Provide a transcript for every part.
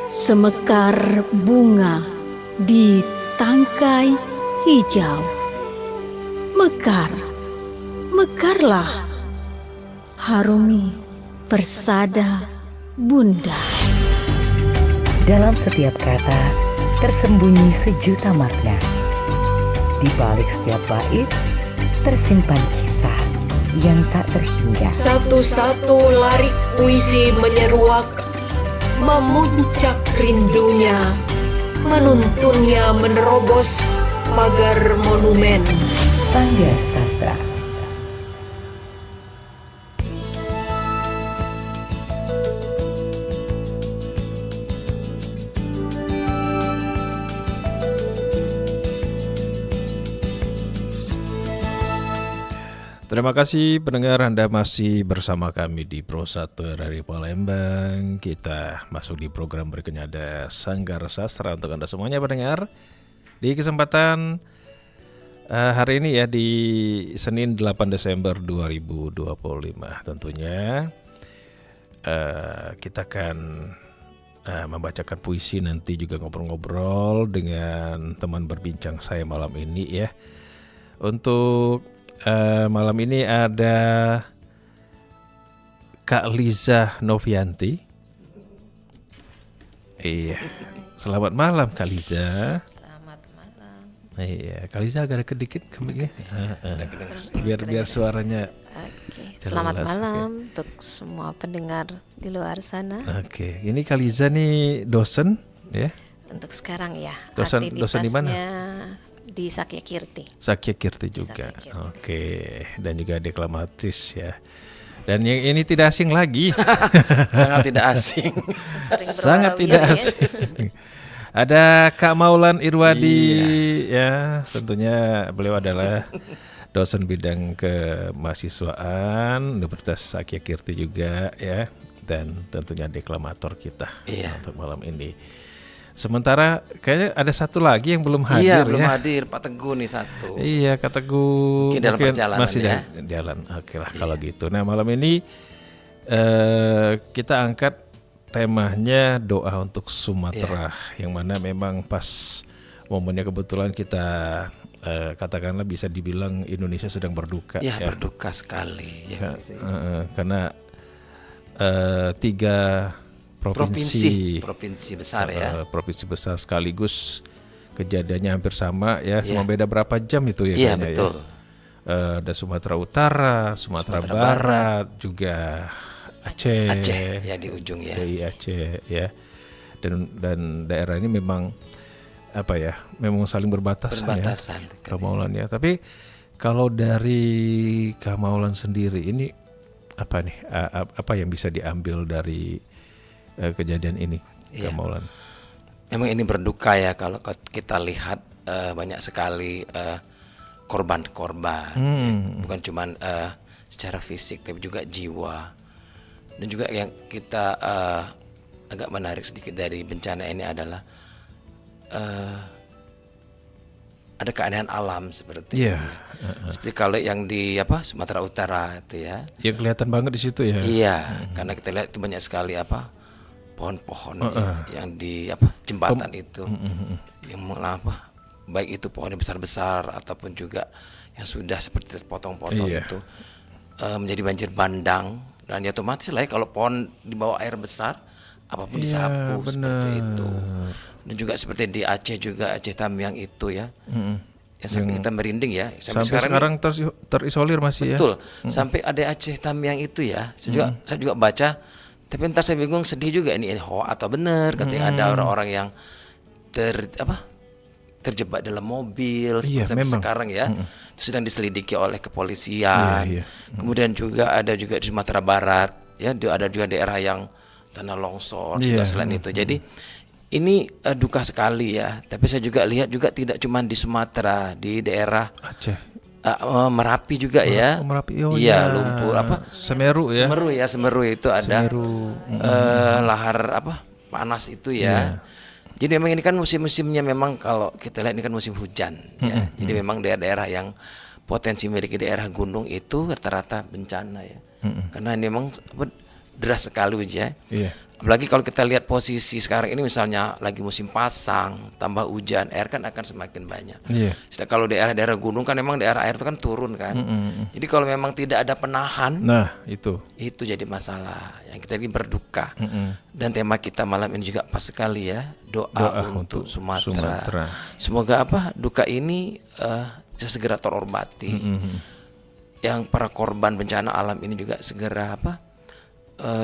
semekar bunga di tangkai hijau. Mekar, mekarlah, harumi persada bunda. Dalam setiap kata tersembunyi sejuta makna. Di balik setiap bait tersimpan kisah yang tak terhingga. Satu-satu larik puisi menyeruak, memuncak rindunya, menuntunnya menerobos pagar monumen. Sanggar Sastra. Terima kasih pendengar, Anda masih bersama kami di Pro 1 RRI Palembang. Kita masuk di program berikutnya, ada Sanggar Sastra untuk Anda semuanya pendengar. Di kesempatan hari ini ya, di Senin 8 Desember 2025 tentunya kita akan membacakan puisi, nanti juga ngobrol-ngobrol dengan teman berbincang saya malam ini ya. Untuk malam ini ada Kak Liza Novianti. Iya, selamat malam Kak Liza. Selamat malam. Iya, Kak Liza agak dikit kembali biar suaranya. Oke, selamat malam untuk semua pendengar di luar sana. Oke, ini Kak Liza nih dosen ya. Untuk sekarang ya, Dosen di mana? Di Sakya Kirti. Sakya Kirti juga. Sakya Kirti. Oke, dan juga deklamatis ya. Dan yang ini tidak asing lagi. Sangat tidak asing. Sangat tidak asing. Ada Kak Maulan Irwadi ya, tentunya beliau adalah dosen bidang kemahasiswaan Universitas Sakya Kirti juga ya, dan tentunya deklamator kita untuk malam ini. Sementara kayaknya ada satu lagi yang belum hadir. Iya, belum hadir, Pak Teguh nih satu. Iya, Kak Teguh mungkin dalam perjalanan masih ya. jalan. Oke lah kalau gitu. Nah, malam ini kita angkat temanya doa untuk Sumatera, yang mana memang pas momennya kebetulan kita katakanlah bisa dibilang Indonesia sedang berduka. Ya, berduka sekali. Ya, karena 3 provinsi besar ya. Provinsi besar sekaligus kejadiannya hampir sama ya, cuma beda berapa jam itu ya. Iya, betul. Ya. Ada Sumatera Utara, Sumatera Barat, juga Aceh ya di ujung ya. Dari Aceh ya. Dan daerah ini memang apa ya? Memang saling berbatasan ya. Kak Maulan ya. Tapi kalau dari Kak Maulan sendiri ini apa nih? Apa yang bisa diambil dari kejadian ini, Kak Maulan? Memang ini berduka ya kalau kita lihat banyak sekali korban-korban, bukan cuma secara fisik tapi juga jiwa. Dan juga yang kita agak menarik sedikit dari bencana ini adalah ada keanehan alam seperti itu. Seperti kalau yang di Sumatera Utara itu ya. Ya kelihatan banget di situ ya. Iya, karena kita lihat itu banyak sekali pohon-pohon yang di jembatan itu yang baik itu pohonnya besar-besar ataupun juga yang sudah seperti terpotong-potong itu menjadi banjir bandang, dan ya otomatis lah ya, kalau pohon di bawah air besar apapun disapu seperti itu. Dan juga seperti di Aceh juga, Aceh Tamiang itu ya. Ya sampai kita merinding ya. Sampai sekarang terisolir masih. Betul. Sampai ada Aceh Tamiang itu ya. Saya juga baca. Tapi entar saya bingung, sedih juga ini hoax atau benar. Katanya ada orang-orang yang terjebak dalam mobil sampai sekarang ya. Itu sedang diselidiki oleh kepolisian. Kemudian juga ada juga di Sumatera Barat ya, ada juga daerah yang tanah longsor juga selain itu. Jadi ini duka sekali ya. Tapi saya juga lihat juga tidak cuma di Sumatera, di daerah Aceh. Merapi juga ya. Merapi, lumpur Semeru ya. Semeru itu ada lahar panas itu ya. Jadi memang ini kan musim-musimnya, memang kalau kita lihat ini kan musim hujan ya. Jadi memang daerah-daerah yang potensi memiliki daerah gunung itu rata-rata bencana ya. Karena ini memang deras sekali ya. Apalagi kalau kita lihat posisi sekarang ini, misalnya lagi musim pasang, tambah hujan, air kan akan semakin banyak. Iya. Sedangkan kalau daerah-daerah gunung kan memang daerah air itu kan turun kan. Jadi kalau memang tidak ada penahan, Nah, itu. jadi masalah. Yang kita ini berduka. Dan tema kita malam ini juga pas sekali ya, doa untuk Sumatera. Semoga duka ini bisa segera terobati. Yang para korban bencana alam ini juga segera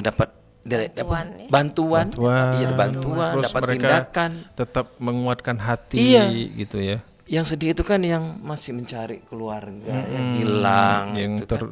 dapat bantuan, terus dapat mereka tindakan. tetap menguatkan hati gitu ya. Yang sedih itu kan yang masih mencari keluarga, yang hilang, Yang itu kan.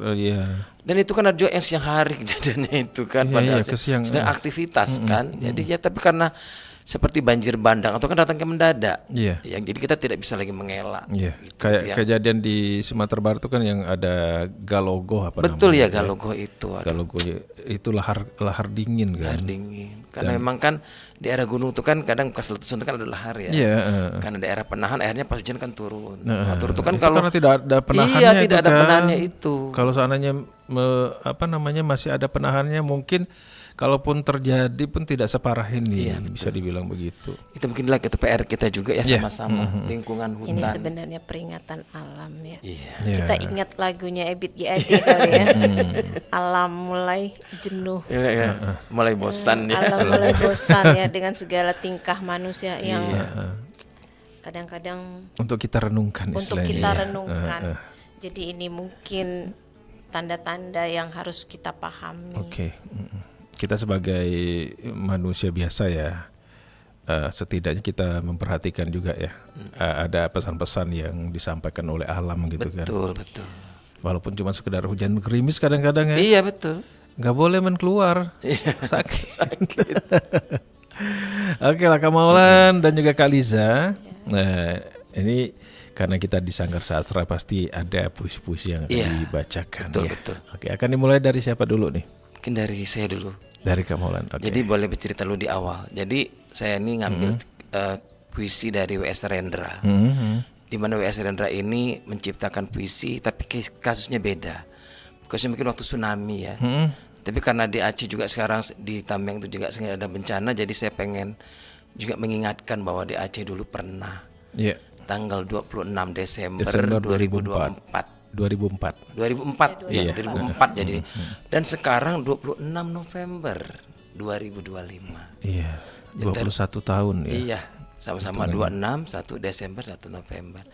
Dan itu kan ada juga yang siang hari kejadiannya itu kan, padahal sedang aktivitas kan. Jadi tapi karena seperti banjir bandang atau kan datangnya mendadak. Yang jadi kita tidak bisa lagi mengelak. Gitu, kayak kejadian di Sumatera Barat itu kan yang ada Galogo Betul ya, Galogo itu. Galogo itu lahar dingin kan. Lahar dingin. Karena memang kan daerah gunung itu kan kadang bekas letusan itu kan ada lahar ya. Karena daerah penahan airnya pas hujan kan turun. Turun itu kan itu kalau karena tidak ada penahannya. tidak ada penahannya itu. Kalau seandainya masih ada penahannya, mungkin kalaupun terjadi pun tidak separah ini, bisa dibilang begitu. Itu mungkin lagi PR kita juga ya, sama-sama lingkungan hutan. Ini sebenarnya peringatan alam ya. Kita ingat lagunya Ebit GAD kali ya. Alam mulai jenuh. Mulai bosan ya. Alam mulai bosan ya dengan segala tingkah manusia yang kadang-kadang untuk kita renungkan istilahnya. Jadi ini mungkin tanda-tanda yang harus kita pahami. Kita sebagai manusia biasa ya, setidaknya kita memperhatikan juga ya, ada pesan-pesan yang disampaikan oleh alam gitu kan. Betul. Walaupun cuma sekedar hujan gerimis kadang-kadang ya. Iya betul. Nggak boleh main keluar, sakit. Oke lah Kak Maulan dan juga Kak Liza. Nah ini karena kita di Sanggar Sastra pasti ada puisi-puisi yang akan dibacakan. Betul. Oke, akan dimulai dari siapa dulu nih? Mungkin dari saya dulu. Dari Kak Maulan. Jadi boleh bercerita dulu di awal. Jadi saya ini ngambil puisi dari W.S. Rendra. Di mana W.S. Rendra ini menciptakan puisi tapi kasusnya beda. Kasusnya mungkin waktu tsunami ya. Tapi karena di Aceh juga sekarang di Tambang itu juga sering ada bencana, jadi saya pengen juga mengingatkan bahwa di Aceh dulu pernah. Tanggal 26 Desember 2004. 2004 jadi. Dan sekarang 26 November 2025. 21 tahun ya. Iya, sama-sama 26, 1 Desember, 1 November.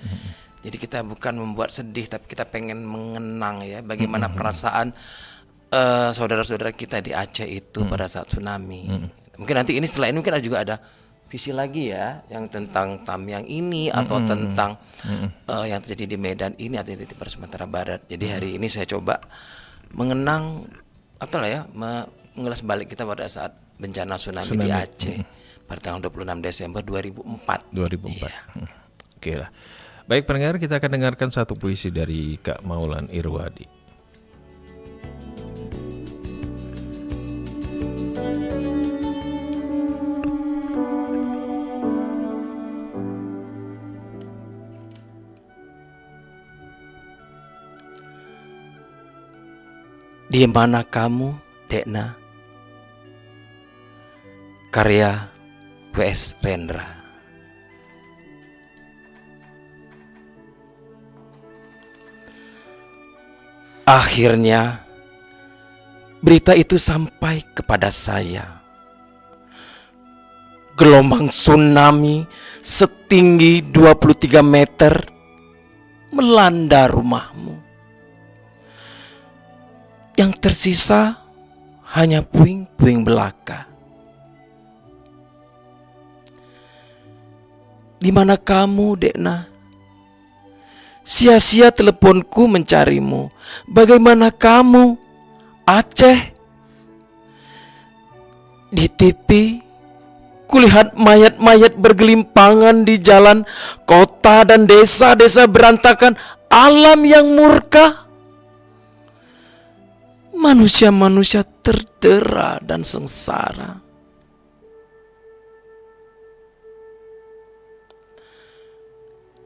Jadi kita bukan membuat sedih, tapi kita pengen mengenang ya bagaimana perasaan saudara-saudara kita di Aceh itu pada saat tsunami. Mungkin nanti ini setelah ini mungkin juga ada visi lagi ya yang tentang Tamyang ini atau tentang yang terjadi di Medan ini atau di Sumatera Barat. Jadi hari ini saya coba mengenang mengulas balik kita pada saat bencana tsunami di Aceh pada tanggal 26 Desember 2004. Oke lah. Baik pendengar, kita akan dengarkan satu puisi dari Kak Maulan Irwadi. Di mana kamu, Dekna? Karya W.S. Rendra. Akhirnya berita itu sampai kepada saya. Gelombang tsunami setinggi 23 meter melanda rumahmu. Yang tersisa hanya puing-puing belaka. Di mana kamu, Dekna? Sia-sia teleponku mencarimu. Bagaimana kamu, Aceh? Di TV, kulihat mayat-mayat bergelimpangan di jalan kota dan desa-desa berantakan, alam yang murka. Manusia-manusia terdera dan sengsara.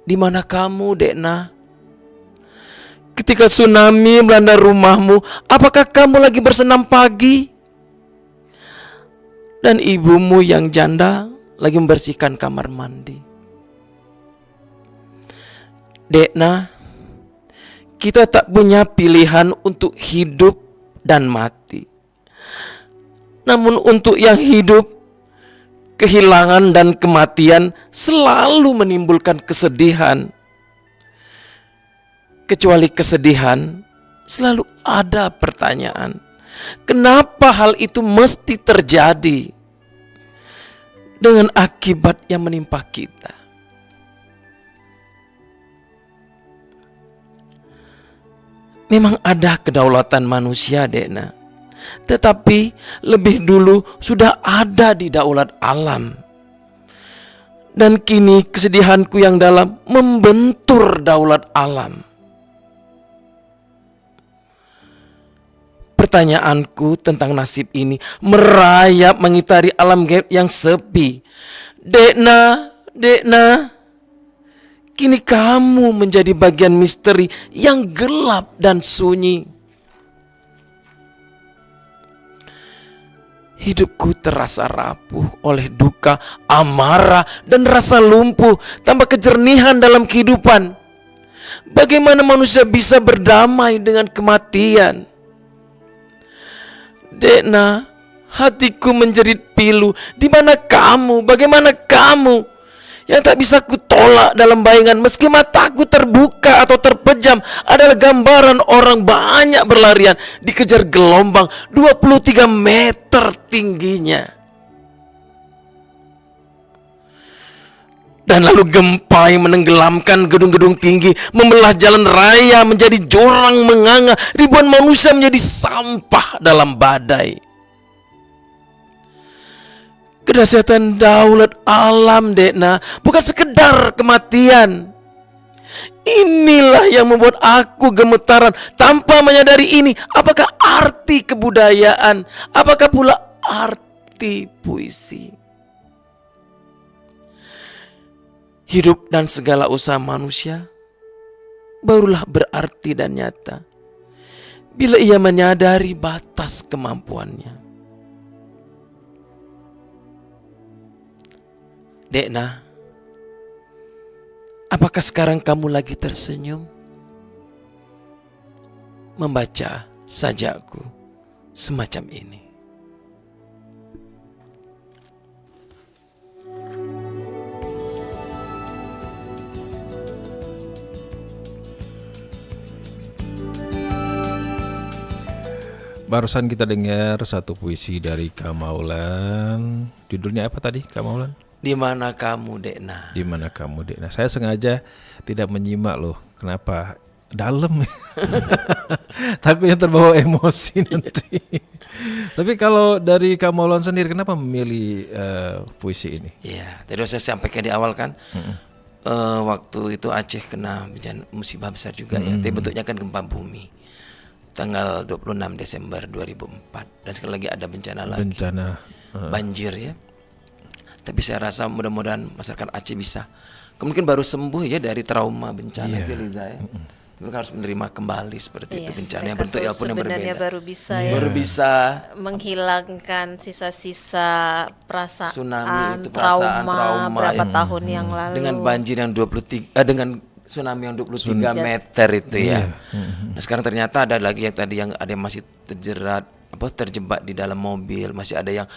Di mana kamu, Dekna? Ketika tsunami melanda rumahmu, apakah kamu lagi bersenam pagi? dan ibumu yang janda lagi membersihkan kamar mandi. Dekna, kita tak punya pilihan untuk hidup dan mati. Namun untuk yang hidup, kehilangan dan kematian selalu menimbulkan kesedihan. Kecuali kesedihan, selalu ada pertanyaan. Kenapa hal itu mesti terjadi dengan akibat yang menimpa kita? Memang ada kedaulatan manusia, Dekna, tetapi lebih dulu sudah ada di daulat alam. Dan kini kesedihanku yang dalam membentur daulat alam. Pertanyaanku tentang nasib ini merayap mengitari alam gaib yang sepi. Dekna, kini kamu menjadi bagian misteri yang gelap dan sunyi. Hidupku terasa rapuh oleh duka, amarah, dan rasa lumpuh tanpa kejernihan dalam kehidupan. Bagaimana manusia bisa berdamai dengan kematian? Dekna, hatiku menjerit pilu. Di mana kamu? Bagaimana kamu? Yang tak bisa kutolak dalam bayangan meski mataku terbuka atau terpejam adalah gambaran orang banyak berlarian dikejar gelombang 23 meter tingginya. Dan lalu gempa yang menenggelamkan gedung-gedung tinggi, membelah jalan raya menjadi jurang menganga, ribuan manusia menjadi sampah dalam badai. Kedahsyatan daulat alam, Dekna, bukan sekedar kematian. Inilah yang membuat aku gemetaran tanpa menyadari ini. Apakah arti kebudayaan? Apakah pula arti puisi? Hidup dan segala usaha manusia barulah berarti dan nyata bila ia menyadari batas kemampuannya. Dekna, apakah sekarang kamu lagi tersenyum? Membaca sajaku semacam ini. Barusan kita dengar satu puisi dari Kak Maulan. Judulnya apa tadi, Kak Maulan? Di mana kamu, Dekna? Di mana kamu, Dekna? Saya sengaja tidak menyimak loh. Kenapa? Dalam. Takutnya terbawa emosi nanti. Tapi kalau dari Kak Maulan sendiri, kenapa memilih puisi ini? Ya, tadi saya sampaikan di awal kan, waktu itu Aceh kena bencana musibah besar juga ya. Tapi bentuknya kan gempa bumi. Tanggal 26 Desember 2004. Dan sekali lagi ada bencana lagi. Banjir ya. Tapi saya rasa mudah-mudahan masyarakat Aceh bisa mungkin baru sembuh ya dari trauma bencana itu, Liza ya. Mereka harus menerima kembali seperti itu bencana yang bentuk pun yang berbeda. Sebenarnya baru bisa menghilangkan sisa-sisa perasaan tsunami itu, trauma berapa tahun yang lalu. Dengan banjir yang 23 dengan tsunami yang 23 meter itu ya. Nah, sekarang ternyata ada lagi yang tadi yang ada yang masih terjebak di dalam mobil, masih ada yang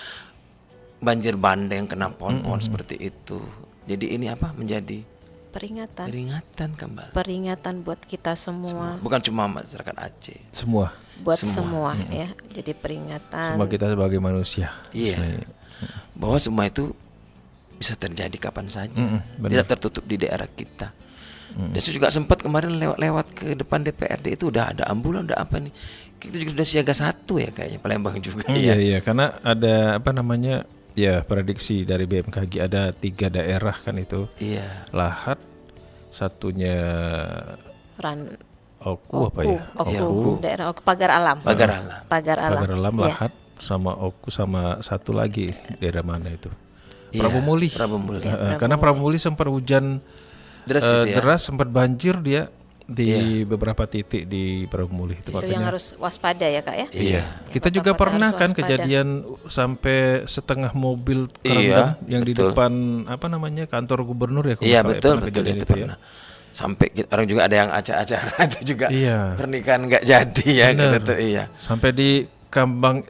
banjir bandang kena pohon-pohon seperti itu. Jadi ini menjadi peringatan kembali. Peringatan buat kita semua. Bukan cuma masyarakat Aceh. Buat semua ya. Jadi peringatan. Semua kita sebagai manusia. Iya. Bahwa semua itu bisa terjadi kapan saja. Tidak tertutup di daerah kita. Dan saya juga sempat kemarin lewat ke depan DPRD itu udah ada ambulan, udah apa nih? Kita juga udah siaga 1 ya kayaknya Palembang juga. Iya, karena ada prediksi dari BMKG ada 3 daerah kan itu. Iya. Lahat, satunya Oku, daerah Oku, Pagar Alam, Lahat, sama Oku, sama satu lagi daerah mana itu? Prabumuli. Prabumuli. Karena Prabumuli sempat hujan deras, sempat banjir dia di beberapa titik di Perumulih itu Itu makanya. yang harus waspada ya Kak ya. Iya. Kita Kota-kota juga pernah harus kan waspada. kejadian sampai setengah mobil Iya, kerendam yang di betul. depan apa namanya kantor gubernur ya kalau Iya nggak salah ya, betul pernah betul kejadian itu itu ya. pernah. Sampai orang juga ada yang acara-acara itu juga Iya. pernikahan nggak jadi ya Bener. gitu tuh, iya. Sampai di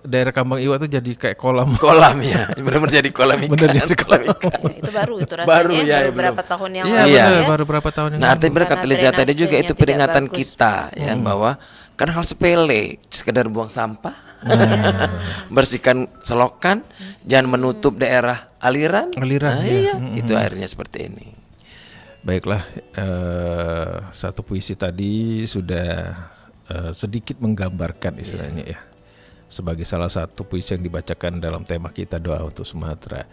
daerah Kambang Iwa tuh jadi kayak kolam. Kolam ya, benar-benar jadi kolam ikan. Bener jadi kolam. ikan. Ya, itu baru itu rasanya Baru ya, baru belum. berapa tahun yang Iya lalu Iya. bener, ya. baru berapa tahun yang Nah, lalu. tapi benar Karena kata Liza tadi juga drainasenya itu tidak peringatan bagus. kita ya bahwa kan hal sepele, sekedar buang sampah, bersihkan selokan, jangan menutup daerah aliran. Aliran, Nah, iya. iya, itu akhirnya seperti ini. Baiklah, satu puisi tadi sudah sedikit menggambarkan istilahnya ya, sebagai salah satu puisi yang dibacakan dalam tema kita doa untuk Sumatera.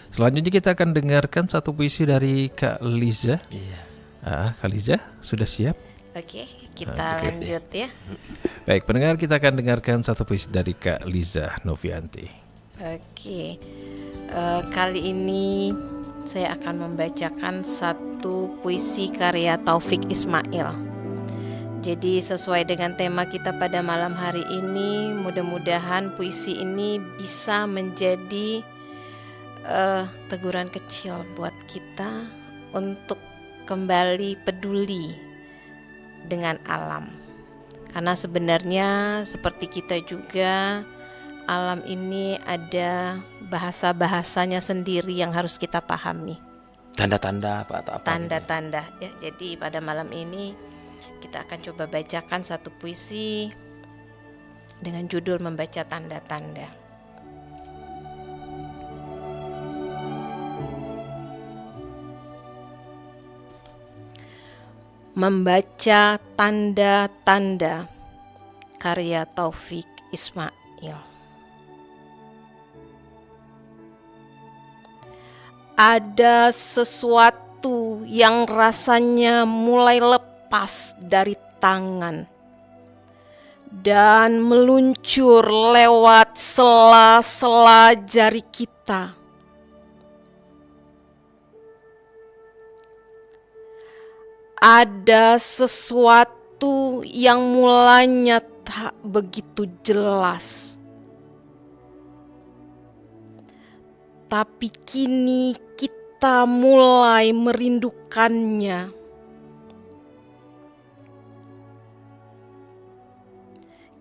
Selanjutnya kita akan dengarkan satu puisi dari Kak Liza. Iya. Kak Liza sudah siap? Oke, kita lanjut ya. Baik, pendengar, kita akan dengarkan satu puisi dari Kak Liza Novianti. Oke, kali ini saya akan membacakan satu puisi karya Taufik Ismail. Jadi sesuai dengan tema kita pada malam hari ini, mudah-mudahan puisi ini bisa menjadi teguran kecil buat kita untuk kembali peduli dengan alam. Karena sebenarnya seperti kita juga, alam ini ada bahasa-bahasanya sendiri yang harus kita pahami. Tanda-tanda apa atau apa? Tanda-tanda ya. Jadi pada malam ini kita akan coba bacakan satu puisi dengan judul Membaca Tanda-tanda. Membaca tanda-tanda, karya Taufik Ismail. Ada sesuatu yang rasanya mulai lepas dari tangan dan meluncur lewat sela-sela jari kita. Ada sesuatu yang mulanya tak begitu jelas, tapi kini kita mulai merindukannya.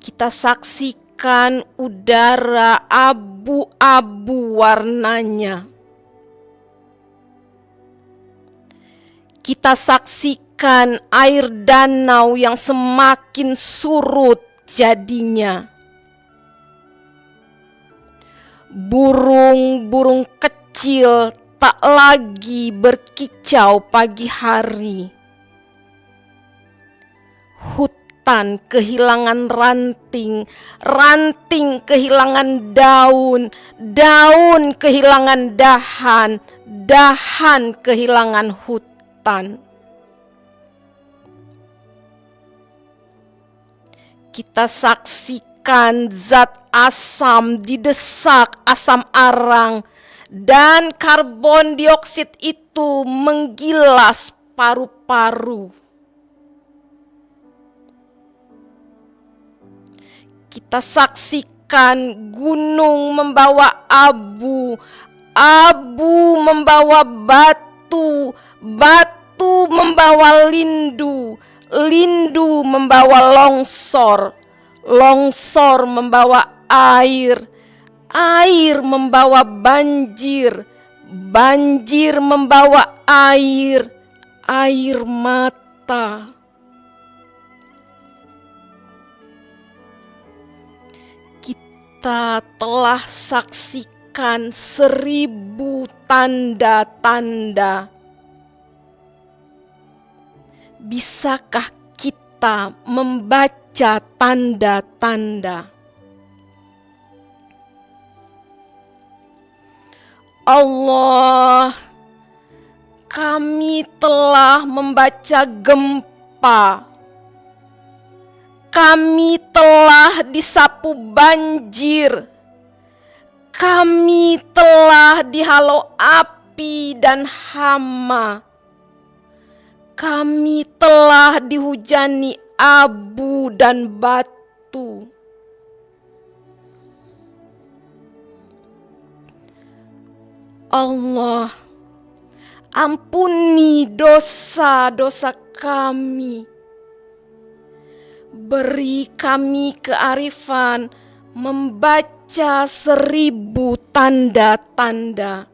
Kita saksikan udara abu-abu warnanya. Kita saksikan air danau yang semakin surut jadinya. Burung-burung kecil tak lagi berkicau pagi hari. Hutan kehilangan ranting, ranting kehilangan daun, daun kehilangan dahan, dahan kehilangan hutan. Kita saksikan zat asam didesak asam arang dan karbon dioksid itu menggilas paru-paru. Kita saksikan gunung membawa abu, abu membawa batu, batu membawa lindu, lindu membawa longsor, longsor membawa air, air membawa banjir, banjir membawa air, air mata. Kita telah saksikan 1000 tanda-tanda. Bisakah kita membaca tanda-tanda? Allah, kami telah membaca gempa. Kami telah disapu banjir. Kami telah dihalau api dan hama. kami telah dihujani abu dan batu. Allah, ampuni dosa-dosa kami. Beri kami kearifan membaca 1000 tanda-tanda.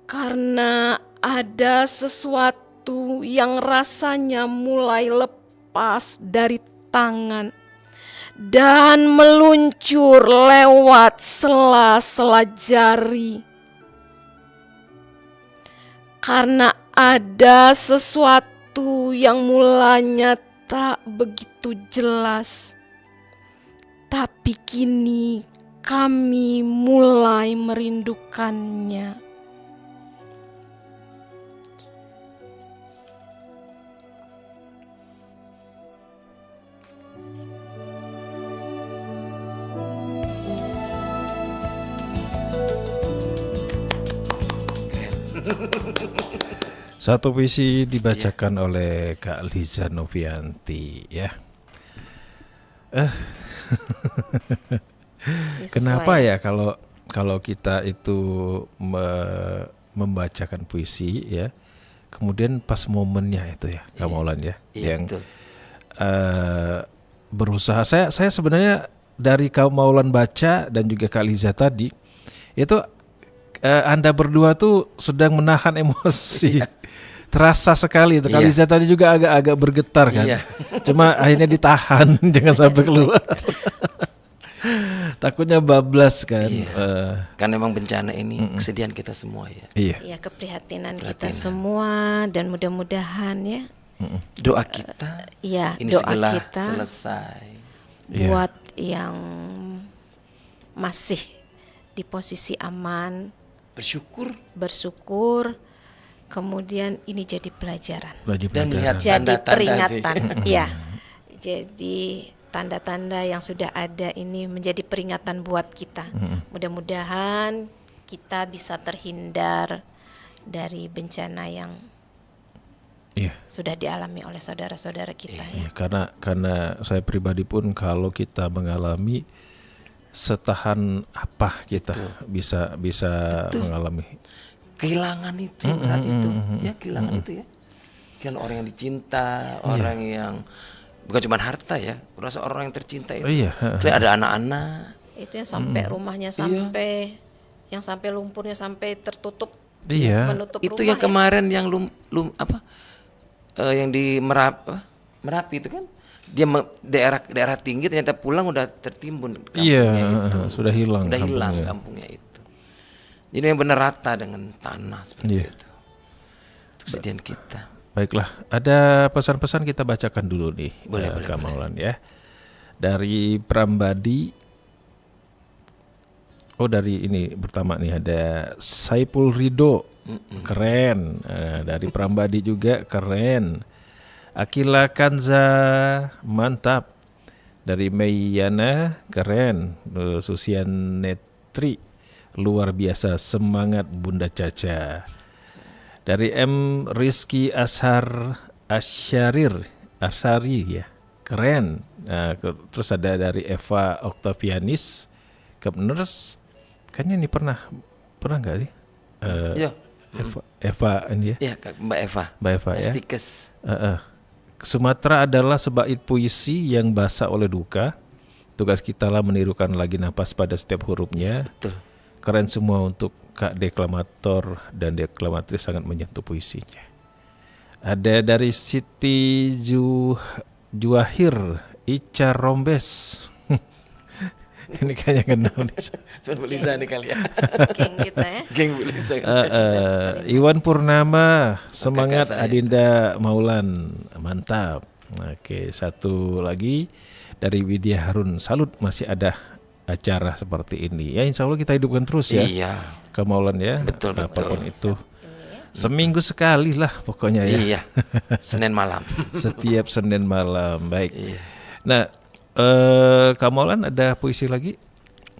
Karena ada sesuatu yang rasanya mulai lepas dari tangan dan meluncur lewat sela-sela jari. Karena ada sesuatu yang mulanya tak begitu jelas, tapi kini kami mulai merindukannya. Satu puisi dibacakan oleh Kak Liza Novianti ya. Kenapa ya kalau kita itu membacakan puisi ya, kemudian pas momennya itu ya, Kak Maulan ya, yang berusaha. Saya sebenarnya dari Kak Maulan baca dan juga Kak Liza tadi itu Anda berdua tuh sedang menahan emosi. Terasa sekali itu. Kak Liza tadi juga agak bergetar kan. Cuma akhirnya ditahan jangan sampai keluar. Takutnya bablas kan. Kan memang bencana ini kesedihan kita semua ya. Iya, keprihatinan kita semua, dan mudah-mudahan ya doa kita ini doa segera kita selesai. Buat yang masih di posisi aman, bersyukur, kemudian ini jadi pelajaran dan melihat jadi tanda-tanda peringatan. Ya, jadi tanda-tanda yang sudah ada ini menjadi peringatan buat kita. Mudah-mudahan kita bisa terhindar dari bencana yang sudah dialami oleh saudara-saudara kita. Karena saya pribadi pun kalau kita mengalami setahan apa kita bisa mengalami kehilangan itu berat itu ya, kehilangan itu ya. Kan orang yang dicinta, orang yang bukan cuma harta ya, rasa orang yang tercinta itu. Ada anak-anak. Itu yang sampai rumahnya sampai yang sampai lumpurnya sampai tertutup. Menutup itu rumah. Yang kemarin yang yang di Merapi itu kan. Dia daerah tinggi ternyata pulang udah tertimbun kampungnya itu. Sudah hilang kampungnya itu. Jadi yang benar rata dengan tanah seperti itu. Itu kesedihan kita. Baiklah, ada pesan-pesan kita bacakan dulu nih, boleh, Kak Maulan ya. Dari Prambadi. Dari ini pertama nih ada Saipul Ridho, keren. Dari Prambadi juga keren. Akila Kanza, mantap. Dari Meyana, keren. Susian Netri, luar biasa, semangat Bunda Caca. Dari M Rizky Asyari ya, keren. Terus ada dari Eva Oktavianis, Kepners, kayaknya ini pernah nggak sih? Eva ini ya? Mbak Eva ya. Stikes. Sumatera adalah sebaik puisi yang basah oleh duka. Tugas kita lah menirukan lagi napas pada setiap hurufnya. Betul. Keren semua untuk Kak deklamator dan deklamatris, sangat menyentuh puisinya. Ada dari Siti Juahir Ica Rombes. Ini kayaknya kenal nih. Cuma Bu Liza nih kali ya. Geng kita ya. Geng Bu Liza. Iwan Purnama, semangat Adinda Maulan, mantap. Oke, satu lagi dari Widya Harun, salut masih ada acara seperti ini. Ya insya Allah kita hidupkan terus ya. Iya. Ke Maulan ya. Betul. Apapun itu. Seminggu sekali lah pokoknya ya. Iya. Senin malam. Setiap Senin malam. Baik. Iya. Nah, Kak Maulan ada puisi lagi?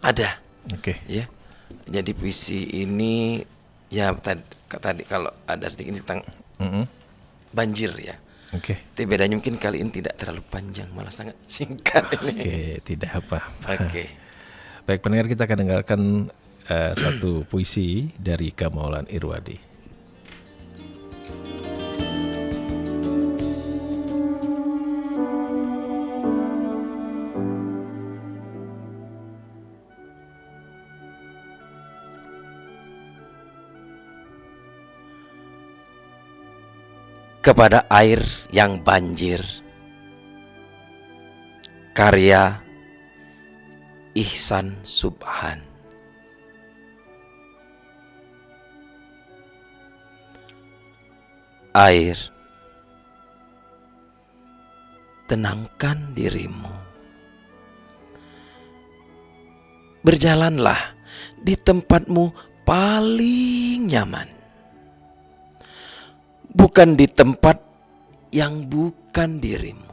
Ada. Oke. Ya. Jadi puisi ini ya tadi kalau ada sedikit tentang Mm-mm. banjir ya. Oke. Tapi bedanya mungkin kali ini tidak terlalu panjang, malah sangat singkat ini. Oke, tidak apa-apa. Oke. Baik pendengar, kita akan dengarkan satu puisi dari Kak Maulan Irwadi. Kepada air yang banjir, karya Ihsan Subhan. Air, tenangkan dirimu. Berjalanlah di tempatmu paling nyaman, bukan di tempat yang bukan dirimu.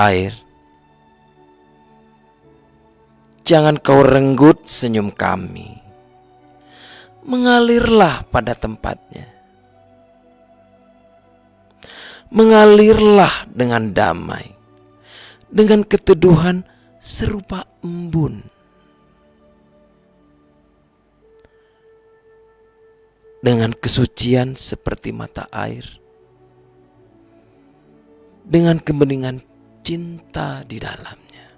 Air, jangan kau renggut senyum kami. Mengalirlah pada tempatnya. Mengalirlah dengan damai, dengan keteduhan serupa embun. Dengan kesucian seperti mata air, dengan kebeningan cinta di dalamnya.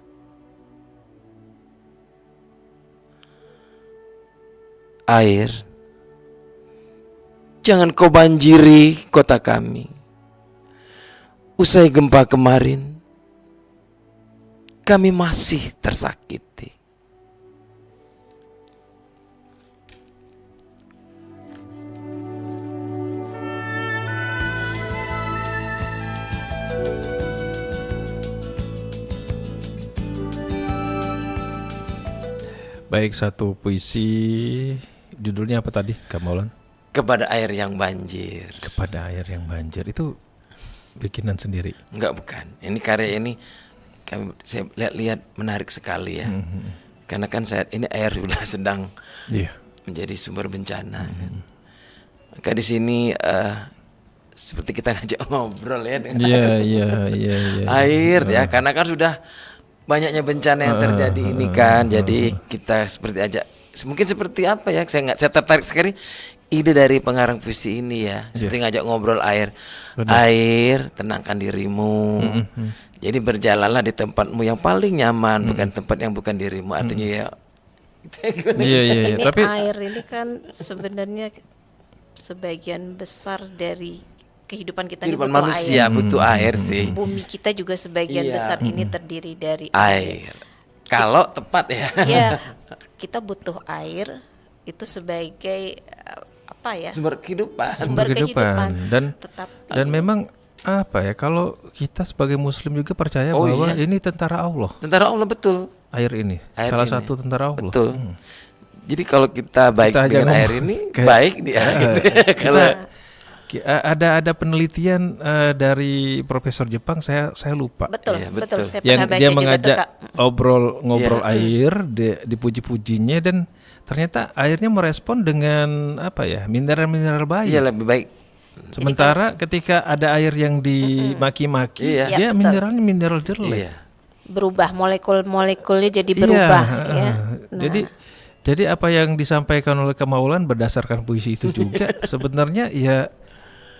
Air, jangan kau banjiri kota kami. Usai gempa kemarin, kami masih tersakiti. Baik, satu puisi, judulnya apa tadi Kak Maulan? Kepada air yang banjir. Kepada air yang banjir, itu bikinan sendiri? Enggak, bukan. Ini karya ini saya lihat menarik sekali ya. Karena kan saat ini air sudah sedang menjadi sumber bencana. Maka di sini seperti kita ngajak ngobrol ya dengan air ya, karena kan sudah banyaknya bencana yang terjadi ini kan. Jadi kita seperti aja, mungkin seperti apa ya? Saya tertarik sekali ide dari pengarang puisi ini ya. Seperti ngajak ngobrol air. Air, tenangkan dirimu. Jadi berjalanlah di tempatmu yang paling nyaman, bukan tempat yang bukan dirimu. Artinya ya. Ini Tapi air ini kan sebenarnya sebagian besar dari kehidupan kita ini kehidupan butuh manusia air. butuh air sih. Bumi kita juga sebagian Iya. besar ini terdiri dari Air. Kalau tepat ya. Ya, kita butuh air itu sebagai apa ya? Sumber kehidupan. Sumber kehidupan. Dan dan memang apa ya, kalau kita sebagai muslim juga percaya bahwa ini tentara Allah. Tentara Allah, betul. Air ini Air salah ini. satu tentara Allah. Betul. Jadi kalau kita baik Kita aja dengan ngomong air ini, kayak- baik dia. Gitu. Kalau Ada penelitian dari profesor Jepang, saya lupa. Betul, Iya, betul. betul. Saya Yang pernah baca dia juga mengajak tuh, Kak. ngobrol air, dipuji-pujinya, dan ternyata airnya merespon dengan apa ya, mineral-mineral baik. iya lebih baik. Sementara ketika ada air yang dimaki-maki, Iya. Ya, dia betul. mineralnya mineral jelek. Iya. Berubah molekul-molekulnya jadi berubah ya. Nah, Jadi apa yang disampaikan oleh Kemaulan berdasarkan puisi itu juga sebenarnya ya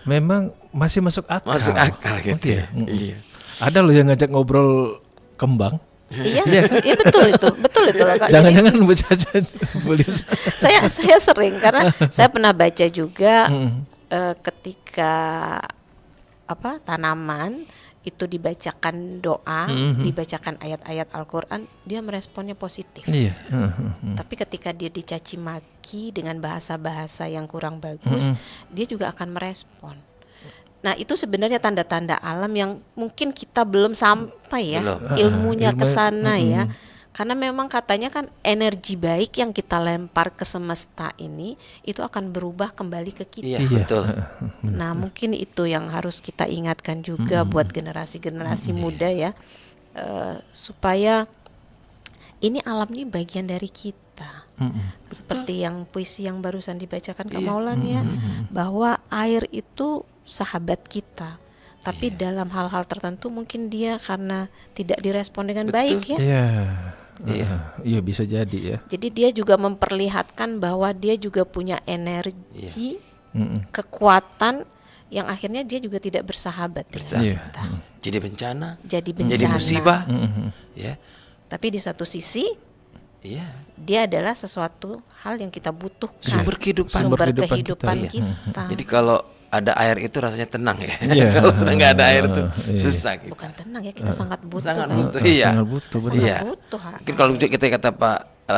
memang masih masuk akal. Masuk akal gitu Ngerti ya. Iya. Ada loh yang ngajak ngobrol kembang. iya, iya betul itu loh, Kak. Jadi Jangan-jangan berjajan beli. saya sering karena saya pernah baca juga ketika tanaman itu dibacakan doa, dibacakan ayat-ayat Al-Qur'an, dia meresponnya positif. Iya. Tapi ketika dia dicaci maki dengan bahasa-bahasa yang kurang bagus, dia juga akan merespon. Nah, itu sebenarnya tanda-tanda alam yang mungkin kita belum sampai ya, Belum. ilmunya ke Ilmu- sana ya. Karena memang katanya kan energi baik yang kita lempar ke semesta ini itu akan berubah kembali ke kita. Iya, betul. Nah, mungkin itu yang harus kita ingatkan juga buat generasi-generasi muda ya, supaya ini alam ini bagian dari kita. Seperti yang puisi yang barusan dibacakan Kak Maulan ya, bahwa air itu sahabat kita. Tapi dalam hal-hal tertentu mungkin dia karena tidak direspon dengan baik ya. Iya bisa jadi ya. Jadi dia juga memperlihatkan bahwa dia juga punya energi, kekuatan yang akhirnya dia juga tidak bersahabat dengan kita. Jadi bencana, Jadi jadi musibah. Ya. Tapi di satu sisi Iya. dia adalah sesuatu hal yang kita butuhkan. Sumber kehidupan. Sumber Sumber kehidupan kehidupan kita. Jadi kalau ada air itu rasanya tenang ya. Iya. Kalau sudah nggak ada air itu susah gitu. Bukan tenang ya, kita sangat butuh. Sangat kan? butuh. Iya. Sangat butuh, Sangat Iya. butuh. Mungkin kalau kita kata Pak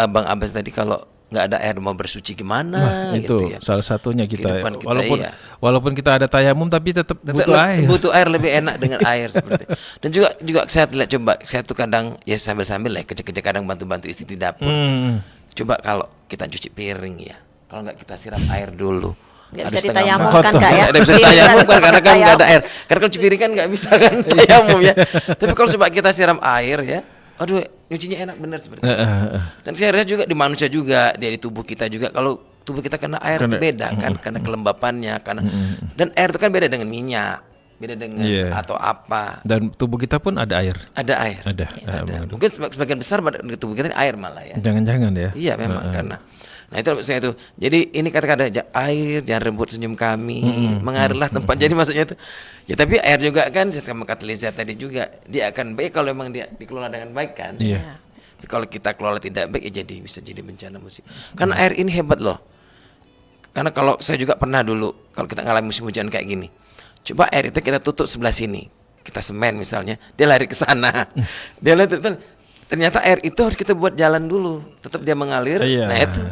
Bang Abbas tadi, kalau nggak ada air mau bersuci gimana Itu gitu ya. salah satunya kita, Kehidupan kita, iya. walaupun kita ada tayamum tapi tetap butuh air. Butuh air, lebih enak dengan air seperti. Dan juga saya lihat, coba saya tuh kadang ya sambil ya kerja kadang bantu istri di dapur. Coba kalau kita cuci piring ya, kalau nggak kita siram air dulu. Nggak Ada bisa setengah ditayamumkan mangkok. Kak ya. Nggak bisa Iya, ditayamumkan nggak karena bisa kan nggak ada ditayamum. air. Karena kalau cuci piring kan nggak bisa kan tayamum ya. Tapi kalau coba kita siram air ya, aduh nyucinya enak bener seperti itu. Dan saya lihat juga di manusia juga, di tubuh kita juga, kalau tubuh kita kena air itu beda kan, karena kelembapannya, karena dan air itu kan beda dengan minyak, beda dengan atau apa. Dan tubuh kita pun ada air. Ada air. Ada. Mungkin sebagian besar pada tubuh kita ini air malah ya. Jangan-jangan ya. Iya memang karena. Nah itu maksudnya itu. Jadi ini kata-kata air, jangan rebut senyum kami, mengalirlah tempat. Jadi maksudnya itu. Ya tapi air juga kan, sama kata Liza tadi juga, dia akan baik kalau memang dia dikelola dengan baik kan. Iya. Tapi kalau kita kelola tidak baik ya bisa jadi bencana musik. Karena air ini hebat loh. Karena kalau saya juga pernah dulu, kalau kita ngalami musim hujan kayak gini, coba air itu kita tutup sebelah sini, kita semen misalnya, dia lari ke sana. Dia lari, ternyata air itu harus kita buat jalan dulu, tetap dia mengalir. Nah itu,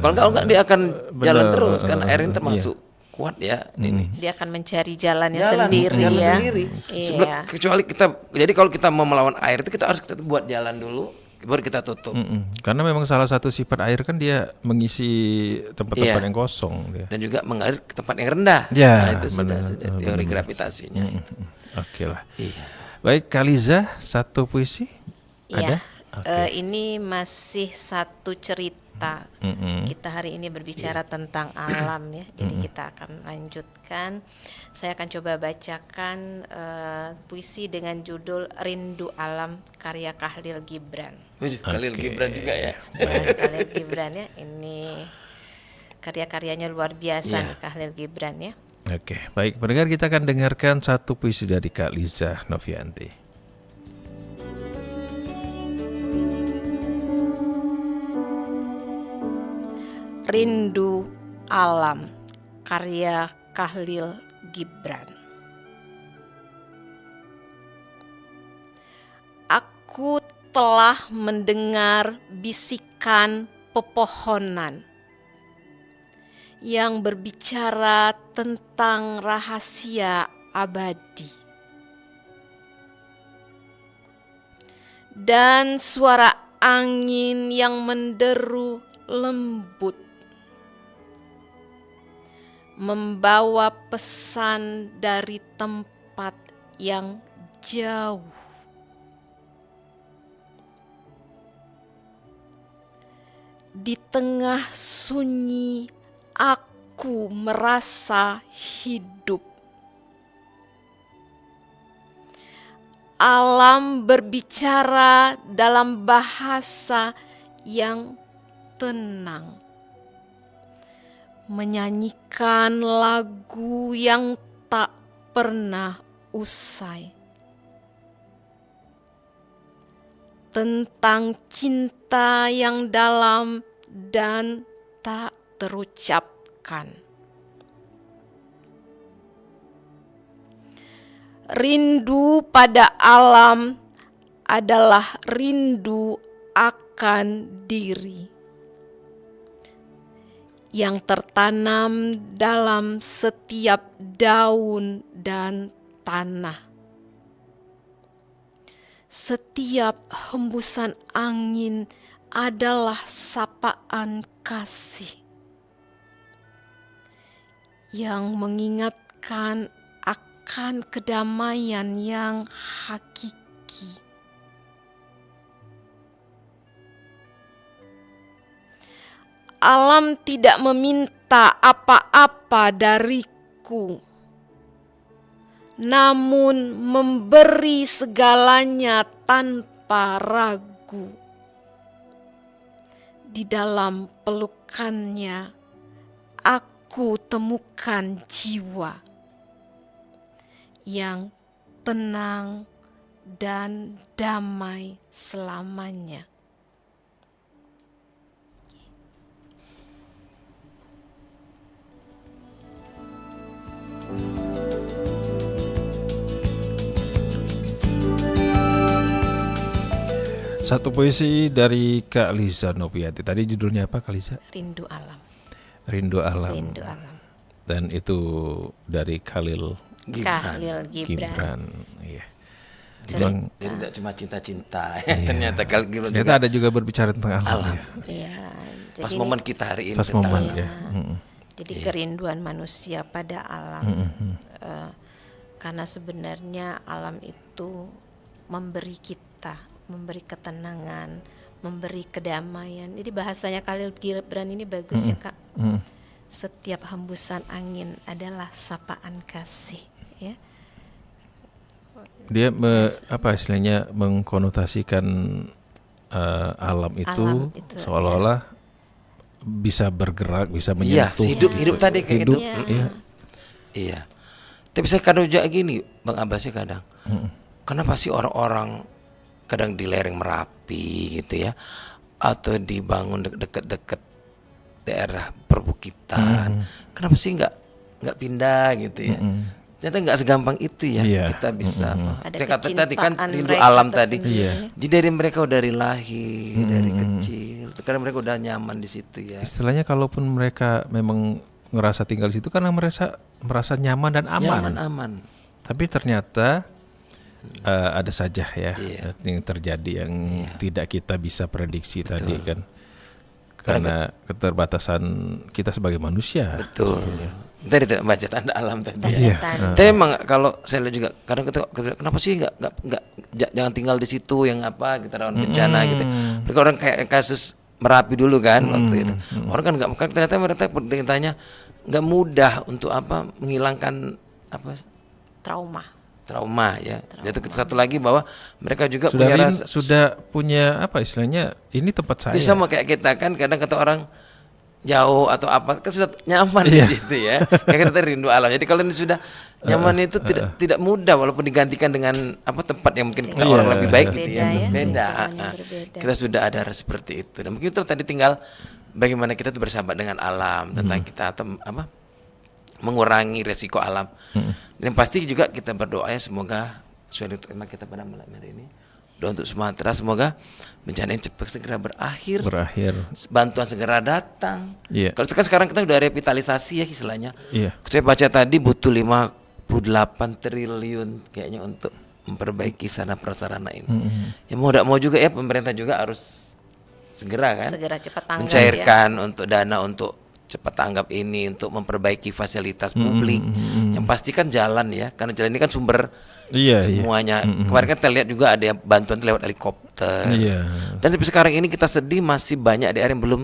kalau nggak dia akan jalan terus, karena air ini termasuk kuat ya ini. Dia akan mencari jalannya sendiri ya. Iya. Kecuali kita, jadi kalau kita mau melawan air itu kita harus buat jalan dulu, baru kita tutup. Karena memang salah satu sifat air kan dia mengisi tempat-tempat yang kosong dia. Dan juga mengalir ke tempat yang rendah. Ya, Nah, itu sudah teori gravitasinya. Oke lah. Iya. Baik, Kaliza, satu puisi Iya. ada? Ini masih satu cerita. Kita hari ini berbicara tentang alam ya. Jadi kita akan lanjutkan. Saya akan coba bacakan puisi dengan judul Rindu Alam karya Khalil Gibran. Khalil Gibran juga ya. Khalil Gibran ya. Ini karya-karyanya luar biasa nih Khalil Gibran ya. Oke, baik pendengar, kita akan dengarkan satu puisi dari Kak Liza Novianti. Rindu Alam karya Khalil Gibran. Aku telah mendengar bisikan pepohonan yang berbicara tentang rahasia abadi. Dan suara angin yang menderu lembut membawa pesan dari tempat yang jauh. Di tengah sunyi aku merasa hidup. Alam berbicara dalam bahasa yang tenang, menyanyikan lagu yang tak pernah usai, tentang cinta yang dalam dan tak terucapkan. Rindu pada alam adalah rindu akan diri yang tertanam dalam setiap daun dan tanah. Setiap hembusan angin adalah sapaan kasih yang mengingatkan akan kedamaian yang hakiki. alam tidak meminta apa-apa dariku, namun memberi segalanya tanpa ragu. Di dalam pelukannya aku temukan jiwa yang tenang dan damai selamanya. Satu puisi dari Kak Liza Noviati. Tadi judulnya apa Kak Liza? Rindu alam. Rindu Alam. Rindu alam. Dan itu dari Khalil Khalil Gibran. Iya. Jadi tidak cuma cinta-cinta ya. Ternyata kalau gitu Ternyata ada juga berbicara tentang alam. Ya. Iya. pas Jadi momen kita hari ini Pas tentang momen alam. ya. Jadi kerinduan manusia pada alam. Karena sebenarnya alam itu memberi kita, memberi ketenangan, memberi kedamaian. Jadi bahasanya Khalil Gibran ini bagus ya Kak. Setiap hembusan angin adalah sapaan kasih, ya. Dia apa istilahnya mengkonotasikan alam itu itu, seolah-olah bisa bergerak, bisa menyentuh. Hidup tadi kayak hidup, gitu. iya. Iya. Tapi saya kadang juga gini, Bang Abbas sih kadang. Kenapa sih orang-orang kadang di lereng Merapi gitu ya, atau dibangun dekat-dekat daerah perbukitan, kenapa sih nggak pindah gitu ya? Ternyata nggak segampang itu ya. Iya. Kita bisa. Ada Saya kata tadi kan kecintaan rindu mereka alam tadi. tersendiri. Iya. Jadi dari mereka udah dari lahir, dari kecil, karena mereka udah nyaman di situ ya. Istilahnya kalaupun mereka memang ngerasa tinggal di situ karena merasa nyaman dan aman. Nyaman aman. Tapi ternyata ada saja ya Iya. yang terjadi yang tidak kita bisa prediksi tadi kan. Kadang Karena keterbatasan kita sebagai manusia. Betul. Tadi tidak baca tanda alam tadi. Iya. Tapi memang kalau saya lihat juga kadang kenapa sih nggak jangan tinggal di situ yang apa kita rawan bencana gitu. Mereka orang kayak kasus Merapi dulu kan waktu itu. Orang kan nggak ternyata mereka tanya nggak mudah untuk apa menghilangkan apa trauma ya. Itu satu lagi bahwa mereka juga punya rasa sudah punya apa istilahnya ini tempat saya. bisa mau kayak kita kan kadang kata orang jauh atau apa kan sudah nyaman di situ ya. Kayak kita rindu alam. Jadi kalau ini sudah nyaman itu tidak mudah walaupun digantikan dengan apa tempat yang mungkin kita orang lebih baik gitu ya. Beda. Kita sudah ada seperti itu. Dan mungkin itu tadi tinggal bagaimana kita tuh bersahabat dengan alam tentang kita atau apa mengurangi resiko alam. Dan pasti juga kita berdoa ya semoga sesuai tema kita pada malam hari ini. Doa untuk Sumatera semoga bencana ini cepat segera berakhir. Bantuan segera datang. Iya. Kalau itu kan sekarang kita udah revitalisasi ya istilahnya. Iya. Saya baca tadi butuh 58 triliun kayaknya untuk memperbaiki sarana prasarana ini. Ya mau tidak mau juga ya pemerintah juga harus segera kan. Segera cepat tanggap mencairkan untuk dana untuk cepat tanggap ini untuk memperbaiki fasilitas publik. Yang pasti kan jalan ya, karena jalan ini kan sumber semuanya. Kemarin kan kita lihat juga ada yang bantuan lewat helikopter. Dan sampai sekarang ini kita sedih masih banyak daerah yang belum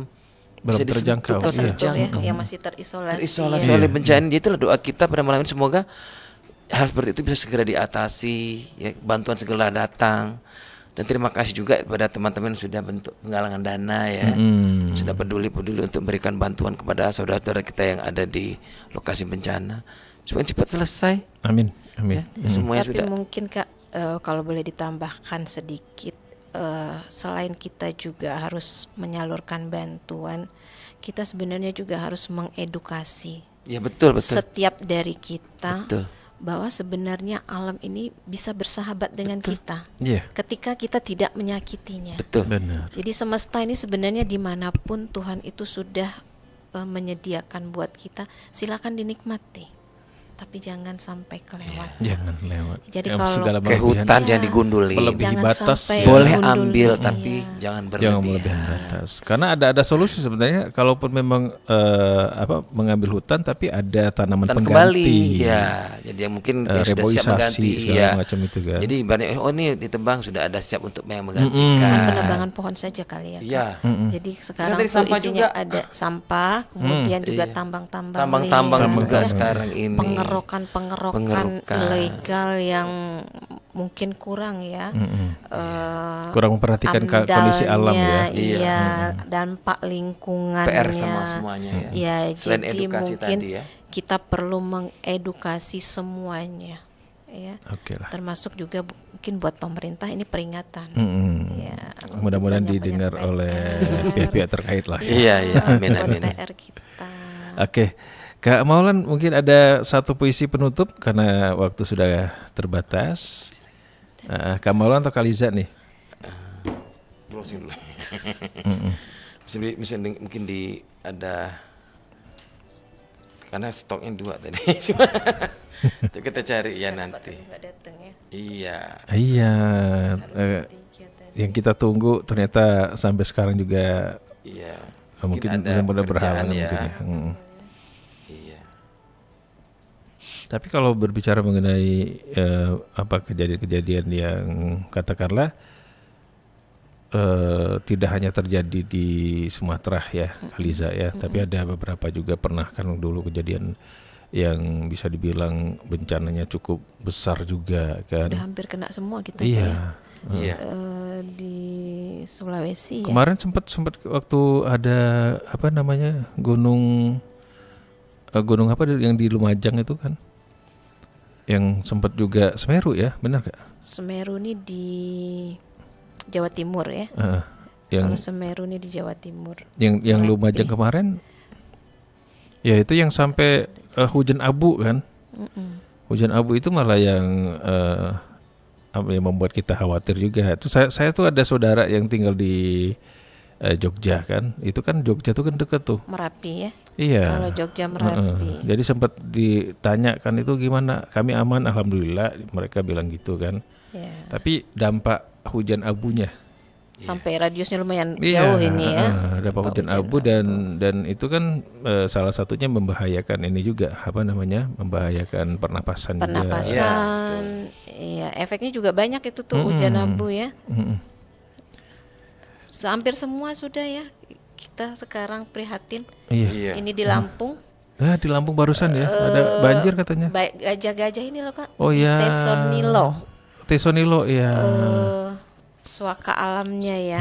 bisa terjangkau. Yang masih terisolasi. Oleh bencana. Itulah doa kita pada malam ini semoga hal seperti itu bisa segera diatasi, ya, bantuan segera datang. Dan terima kasih juga kepada teman-teman yang sudah bentuk penggalangan dana ya, sudah peduli untuk memberikan bantuan kepada saudara-saudara kita yang ada di lokasi bencana. Supaya cepat selesai. Amin. Ya, semuanya Tapi sudah. mungkin Kak, kalau boleh ditambahkan sedikit, selain kita juga harus menyalurkan bantuan, kita sebenarnya juga harus mengedukasi. Ya betul. Setiap dari kita. Betul. Bahwa sebenarnya alam ini bisa bersahabat dengan kita ketika kita tidak menyakitinya. Betul. Benar. Jadi semesta ini sebenarnya dimanapun Tuhan itu sudah menyediakan buat kita, silakan dinikmati. tapi jangan sampai kelewat. Jangan lewat. Jadi Yang kalau segala Ke berlebihan. hutan Iya. jangan digundulin. Melebihi Jangan batas sampai ya. Boleh gundul. ambil Iya. tapi jangan Jangan berlebihan. melebihi batas. Karena ada solusi sebenarnya. Kalaupun memang mengambil hutan, tapi ada tanaman Dan pengganti. kembali, ya. Jadi yang mungkin dia sudah siap Reboisasi mengganti, segala ya. macam itu kan. Jadi ibaratnya ini ditebang sudah ada siap untuk yang Bukan menggantikan. penebangan pohon saja kali ya, Kak. Iya. Jadi sekarang tadi tuh sampah isinya juga. ada sampah, kemudian juga Iya. tambang-tambang Tambang-tambang liar, juga ya. sekarang ini. Pengerokan Pengerokan. ilegal yang mungkin kurang ya. Kurang memperhatikan kondisi alam ya. Iya, dampak lingkungannya. PR sama semuanya ya. Ya, Selain jadi edukasi mungkin tadi ya. kita perlu mengedukasi semuanya, ya. Oke lah. Termasuk juga mungkin buat pemerintah ini peringatan. Ya, Mudah-mudahan untuk didengar banyak-banyak oleh PR. pihak-pihak terkait lah. Ya. Iya, iya, amin Buat amin. PR kita. Oke, Kak Maulan mungkin ada satu puisi penutup karena waktu sudah terbatas. Kak Maulan atau Kak Liza nih? Browsing dulu. Mungkin di ada karena stoknya 2 tadi. Itu kita cari ya nanti. Nggak datang ya. Iya. Iya, Tiga tadi. yang kita tunggu ternyata sampai sekarang juga Iya. mungkin ada benar-benar pekerjaan berhalangan ya. mungkin ya. Iya. Tapi kalau berbicara mengenai kejadian-kejadian yang katakanlah tidak hanya terjadi di Sumatera ya, Liza ya, tapi ada beberapa juga pernah kan dulu kejadian yang bisa dibilang bencananya cukup besar juga kan. Udah hampir kena semua kita Iya. ya. Iya. Di Sulawesi ya. Kemarin sempat waktu ada gunung apa yang di Lumajang itu kan, yang sempat juga Semeru ya, benar gak? Semeru ini di Jawa Timur ya. Yang Kalau Semeru ini di Jawa Timur. yang Lumajang kemarin, ya itu yang sampai hujan abu kan. Hujan abu itu malah yang yang membuat kita khawatir juga. Itu saya tuh ada saudara yang tinggal di Jogja kan. Itu kan Jogja tuh kan deket tuh. Merapi ya. Iya. Kalau Jogja Merapi. Jadi sempat ditanyakan itu gimana? Kami aman, alhamdulillah. Mereka bilang gitu kan. Ya. Tapi dampak hujan abunya, Sampai radiusnya lumayan iya, jauh ini ya. dampak hujan abu dan itu kan salah satunya membahayakan ini juga membahayakan pernapasan juga. Pernapasan. Iya, efeknya juga banyak itu tuh hujan abu ya. Hampir semua sudah ya. Kita sekarang prihatin. Iya. Ini di Lampung. Nah, di Lampung barusan ya ada banjir katanya. Baik gajah-gajah ini loh Kak. Oh iya. Tesonilo. ya. Suaka alamnya ya.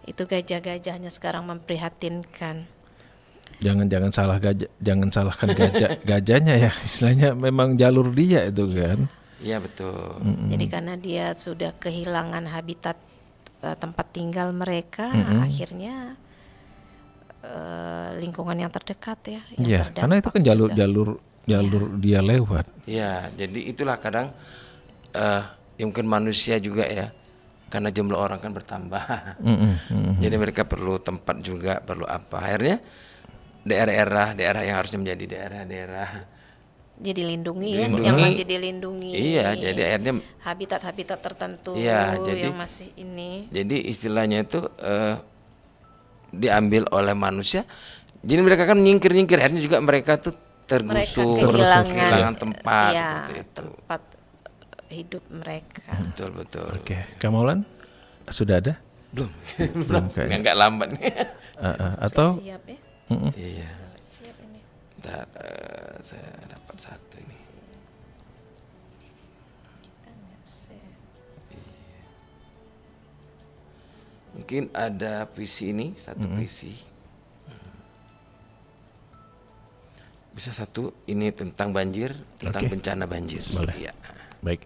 Itu gajah-gajahnya sekarang memprihatinkan. Jangan salahkan gajahnya ya. Istilahnya memang jalur dia itu kan. Iya betul. Jadi karena dia sudah kehilangan habitat tempat tinggal mereka, akhirnya lingkungan yang terdekat ya. Iya, karena itu kan jalur dia lewat. Iya, jadi itulah kadang mungkin manusia juga ya, karena jumlah orang kan bertambah. Jadi mereka perlu tempat juga, perlu apa. Akhirnya daerah yang harusnya menjadi daerah-daerah jadi dilindungi ya, Dilindungi. yang masih dilindungi. Iya, jadi akhirnya habitat-habitat tertentu Iya, jadi- yang masih ini. jadi istilahnya itu diambil oleh manusia. Jadi mereka kan nyingkir-nyingkir, akhirnya juga mereka tuh tergusur, kehilangan tempat ya, seperti itu. tempat hidup mereka. Betul. Oke, Kamaulan sudah ada? Belum kayaknya. enggak lambat nih. Atau Siap ya? Iya. Siap ini. Bentar, saya dapat satu ini. Mungkin ada puisi ini, satu puisi. Bisa satu ini tentang banjir, tentang Oke. bencana banjir. Boleh. Iya. baik.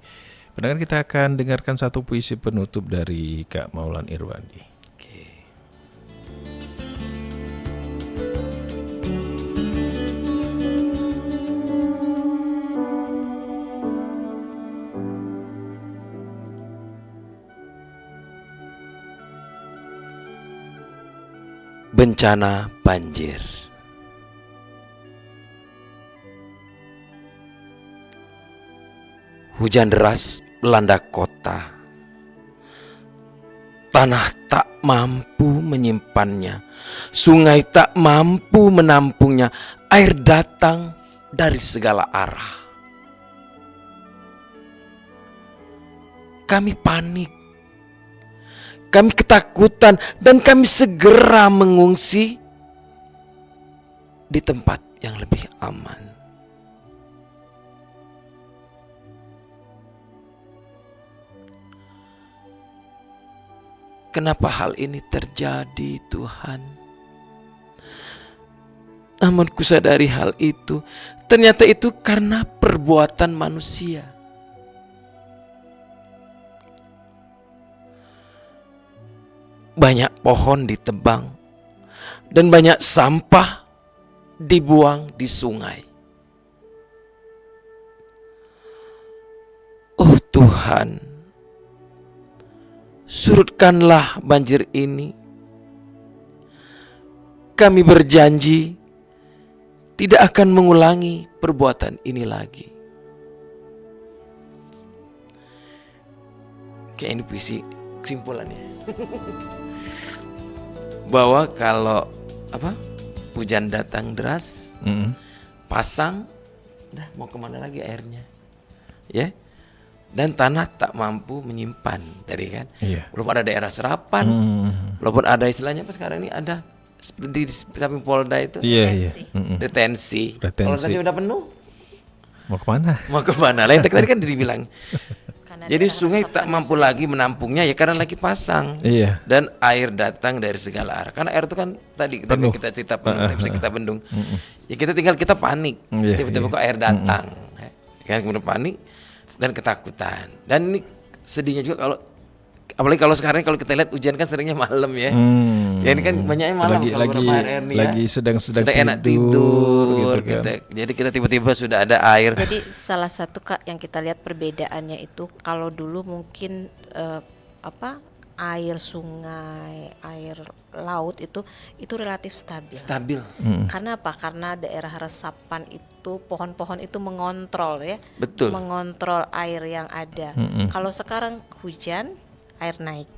Pendengar, kita akan dengarkan satu puisi penutup dari Kak Maulan Irwandi. Oke. Bencana banjir. Hujan deras melanda kota. Tanah tak mampu menyimpannya, sungai tak mampu menampungnya, air datang dari segala arah. Kami panik, kami ketakutan, dan kami segera mengungsi di tempat yang lebih aman. Kenapa hal ini terjadi, Tuhan? Namun kusadari hal itu, ternyata itu karena perbuatan manusia. Banyak pohon ditebang dan banyak sampah dibuang di sungai. Oh Tuhan, surutkanlah banjir ini. Kami berjanji tidak akan mengulangi perbuatan ini lagi. Kayak ini puisi kesimpulannya. Bahwa kalau hujan datang deras, pasang, dah mau kemana lagi airnya, ya? Dan tanah tak mampu menyimpan, dari kan? Belum ada daerah serapan, walaupun ada istilahnya apa sekarang ini ada di samping Polda itu, detensi. Kalau nanti udah penuh, mau kemana? Mau kemana? Lain tadi kan dibilang. Jadi sungai tak mampu lagi menampungnya ya karena lagi pasang. Dan air datang dari segala arah. Karena air itu kan tadi kita cerita penuh, bisa kita bendung. Ya kita panik. Tiba-tiba kok air datang. Kan kemudian panik dan ketakutan. Dan ini sedihnya juga apalagi kalau sekarang kalau kita lihat hujan kan seringnya malam ya. Ya ini kan banyaknya malam lagi sedang enak tidur gitu kan. Jadi kita tiba-tiba sudah ada air. Jadi salah satu Kak yang kita lihat perbedaannya itu kalau dulu mungkin air sungai, air laut itu relatif stabil. Karena apa? Karena daerah resapan itu pohon-pohon itu mengontrol ya. Betul. Mengontrol air yang ada. Kalau sekarang hujan, air naik.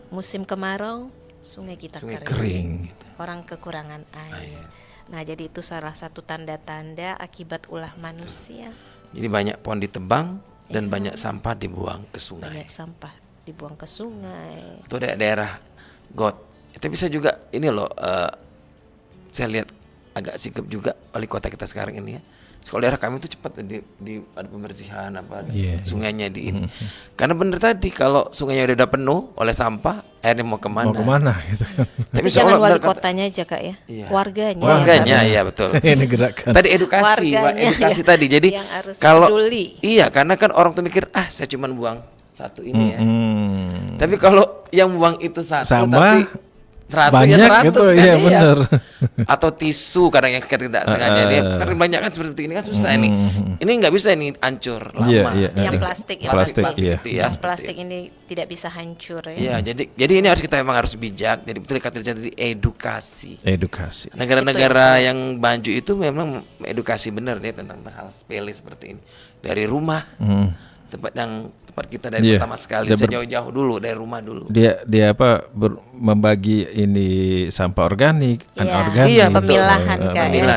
Musim kemarau, sungai kita kering. Orang kekurangan air. Nah, jadi itu salah satu tanda-tanda akibat ulah manusia. Jadi banyak pohon ditebang dan banyak sampah dibuang ke sungai. Banyak sampah dibuang ke sungai. Itu daerah got. Tapi bisa juga ini loh, saya lihat agak sikap juga wali kota kita sekarang ini ya. Kalau daerah kami itu cepat di ada pembersihan sungainya di ini. Karena benar tadi kalau sungainya udah penuh oleh sampah, airnya mau kemana? Mau kemana gitu kan. Tapi jangan wali kotanya aja Kak ya. Warganya ya betul. Ini gerakan. Tadi edukasi tadi. Jadi kalau peduli. Karena kan orang tuh mikir saya cuma buang satu ini ya. Tapi kalau yang buang itu satu tapi banyak 100 gitu, kan, iya benar. Atau tisu kadang yang tidak sengaja dia karena banyak kan seperti ini kan susah nih. Ini nggak bisa ini hancur lama. Yang plastik plastik ini tidak bisa hancur ya. Iya, jadi ini memang harus bijak. Jadi betul kata jadi edukasi. Negara-negara yang maju itu memang edukasi benar dia tentang hal sepele seperti ini. Dari rumah. Tempat kita dari pertama sekali bisa jauh-jauh dulu dari rumah dulu. Dia membagi ini sampah organik, anorganik. Iya, pemilahan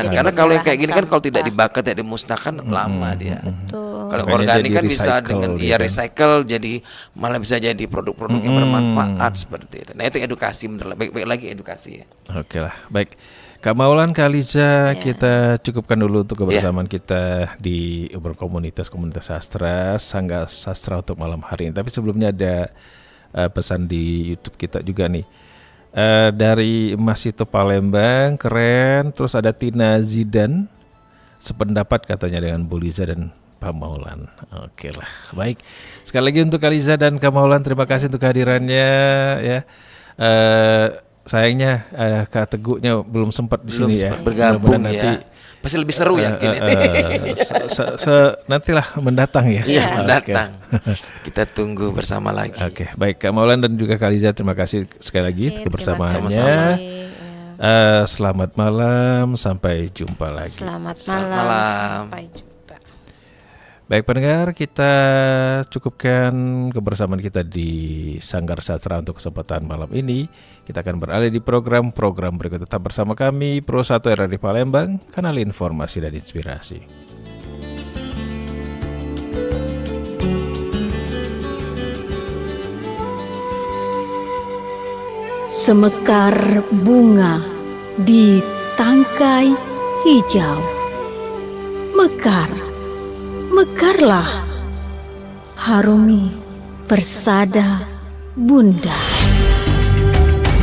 Karena kalau yang kayak gini kan kalau tidak dibakar, tidak dimusnahkan lama dia. Betul. Kalau organik kan bisa dengan recycle jadi malah bisa jadi produk-produk yang bermanfaat seperti itu. Nah, itu edukasi bener. Baik lagi edukasi ya. Oke lah, baik. Kak Maulan, Kak Liza, kita cukupkan dulu untuk kebersamaan kita di berkomunitas sastra, Sanggar Sastra untuk malam hari ini. Tapi sebelumnya ada pesan di YouTube kita juga nih. Dari Mas Ito Palembang, keren. Terus ada Tina Zidan, sependapat katanya dengan Bu Liza dan Pak Maulan. Oke lah, baik. Sekali lagi untuk Kak Liza dan Kak Maulan, terima kasih untuk kehadirannya ya. Sayangnya Kak Teguknya belum sempat di sini ya. Bergabung nanti. Pasti lebih seru ya. Nantilah mendatang ya. Iya, mendatang. Kita tunggu bersama lagi. Oke, baik Kak Maulan dan juga Kak Liza, terima kasih sekali lagi kebersamaannya. Selamat malam, sampai jumpa lagi. Selamat malam. Sampai jumpa. Baik pendengar, kita cukupkan kebersamaan kita di Sanggar Sastra untuk kesempatan malam ini. Kita akan beralih di program-program berikut. Tetap bersama kami, Pro 1 RRI Palembang, kanal informasi dan inspirasi. Semekar bunga di tangkai hijau. Mekar, mekarlah, harumi persada bunda.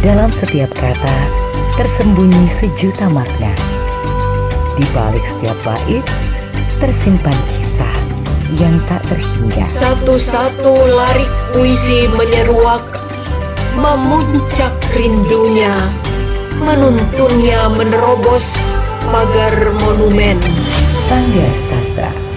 Dalam setiap kata tersembunyi sejuta makna. Di balik setiap bait tersimpan kisah yang tak terhingga. Satu-satu larik puisi menyeruak, memuncak rindunya, menuntunnya menerobos pagar monumen. Sanggar Sastra.